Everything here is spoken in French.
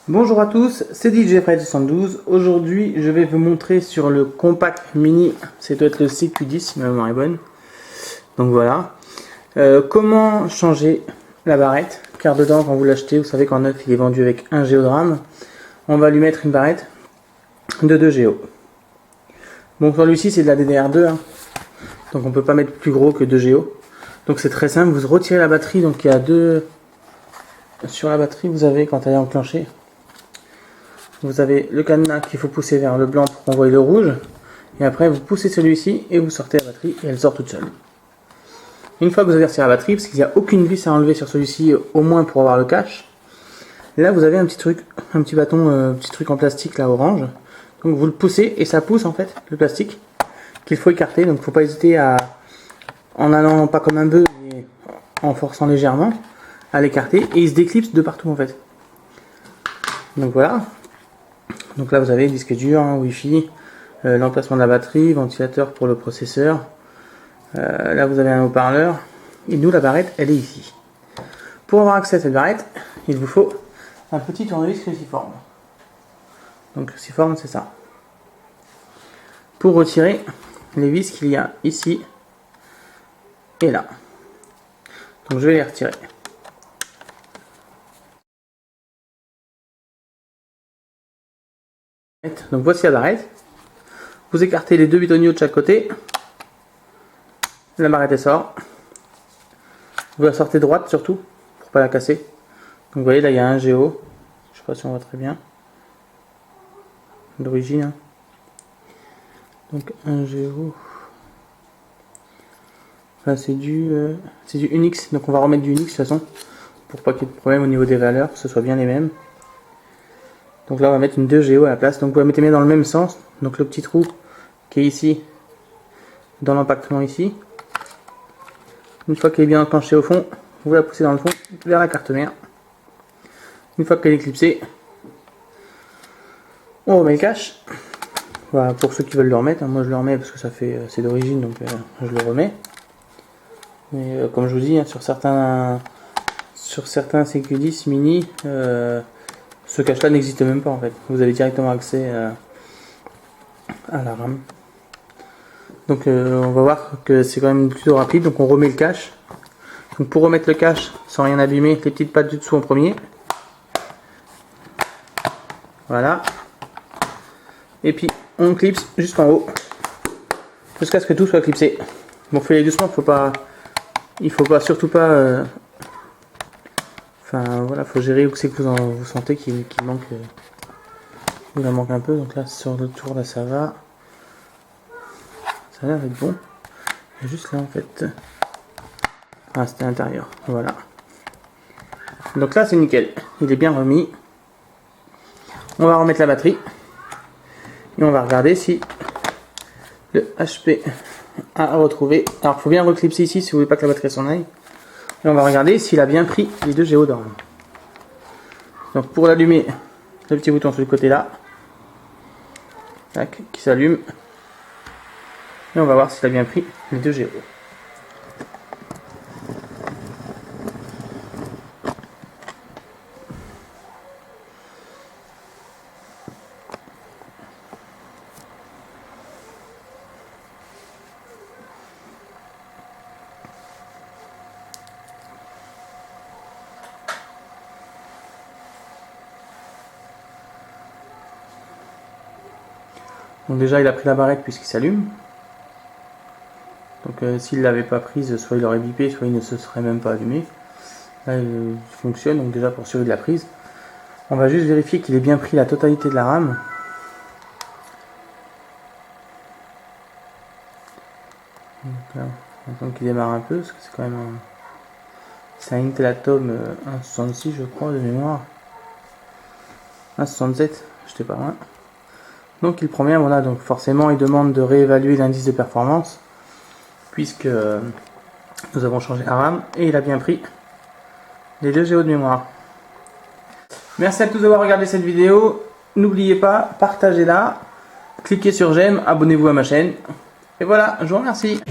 Bonjour à tous, c'est DJ Fred72. Aujourd'hui, je vais vous montrer sur le Compact Mini, c'est doit être le CQ10 si ma mémoire est bonne. Donc voilà, comment changer la barrette, car dedans quand vous l'achetez, vous savez qu'en neuf il est vendu avec 1 Go de RAM. On va lui mettre une barrette de 2 Go. Bon, celui-ci c'est de la DDR2, hein. Donc on peut pas mettre plus gros que 2 Go. Donc c'est très simple, vous retirez la batterie, donc il y a deux... Sur la batterie vous avez, quand elle est enclenchée, vous avez le cadenas qu'il faut pousser vers le blanc pour qu'on voie le rouge. Et après vous poussez celui-ci et vous sortez la batterie et elle sort toute seule. Une fois que vous avez retiré la batterie, parce qu'il n'y a aucune vis à enlever sur celui-ci, au moins pour avoir le cache. Là vous avez un petit truc, un petit bâton, petit truc en plastique là orange. Donc vous le poussez et ça pousse en fait le plastique qu'il faut écarter. Donc il ne faut pas hésiter à, en allant pas comme un bœuf, mais en forçant légèrement, à l'écarter et il se déclipse de partout en fait. Donc voilà. Donc là vous avez disque dur, Wi-Fi, l'emplacement de la batterie, ventilateur pour le processeur. Là vous avez un haut-parleur. Et nous la barrette elle est ici. Pour avoir accès à cette barrette, il vous faut un petit tournevis cruciforme. Donc cruciforme c'est ça. Pour retirer les vis qu'il y a ici et là. Donc je vais les retirer. Donc voici la barrette. Vous écartez les deux bidonniers de chaque côté. La barrette elle sort. Vous la sortez droite surtout pour pas la casser. Donc vous voyez là il y a un Go. Je sais pas si on voit très bien. D'origine. Hein. Donc un Go. Enfin, c'est du Unix. Donc on va remettre du Unix de toute façon. Pour pas qu'il y ait de problème au niveau des valeurs. Que ce soit bien les mêmes. Donc là on va mettre une 2 Go à la place. Donc vous la mettez bien dans le même sens. Donc le petit trou qui est ici. Dans l'empactement ici. Une fois qu'elle est bien enclenchée au fond, vous la poussez dans le fond vers la carte mère. Une fois qu'elle est clipsée, on remet le cache. Voilà, pour ceux qui veulent le remettre, moi je le remets parce que ça fait c'est d'origine, donc je le remets. Mais comme je vous dis, hein, sur certains CQ10 mini, ce cache là n'existe même pas en fait. Vous avez directement accès à la RAM. Donc on va voir que c'est quand même plutôt rapide. Donc on remet le cache. Donc pour remettre le cache sans rien abîmer, les petites pattes du dessous en premier. Voilà. Et puis on clipse jusqu'en haut. Jusqu'à ce que tout soit clipsé. Bon, faites-les doucement, il faut pas surtout pas. Enfin voilà, faut gérer où c'est que vous sentez qu'il manque. Il en manque un peu. Donc là sur le tour là ça va. Ça a l'air d'être bon. Et juste là en fait. Ah, c'était à l'intérieur. Voilà. Donc là c'est nickel. Il est bien remis. On va remettre la batterie. Et on va regarder si le HP a retrouvé. Alors il faut bien reclipser ici si vous voulez pas que la batterie s'en aille. Et on va regarder s'il a bien pris les 2 Go de RAM. Donc pour l'allumer, le petit bouton sur le côté là. Tac, qui s'allume. Et on va voir s'il a bien pris les 2 Go. Donc déjà il a pris la barrette puisqu'il s'allume. Donc s'il ne l'avait pas prise, soit il aurait bipé, soit il ne se serait même pas allumé. Là il fonctionne, donc déjà pour sûr de la prise. On va juste vérifier qu'il ait bien pris la totalité de la RAM. Donc là, on attend qu'il démarre un peu, parce que c'est quand même un... C'est un Intel Atom 1.66 je crois de mémoire. 1.67, j'étais pas loin. Donc il prend bien, voilà, donc forcément il demande de réévaluer l'indice de performance. Puisque nous avons changé la RAM et il a bien pris les 2 Go de mémoire. Merci à tous d'avoir regardé cette vidéo. N'oubliez pas, partagez-la, cliquez sur j'aime, abonnez-vous à ma chaîne. Et voilà, je vous remercie.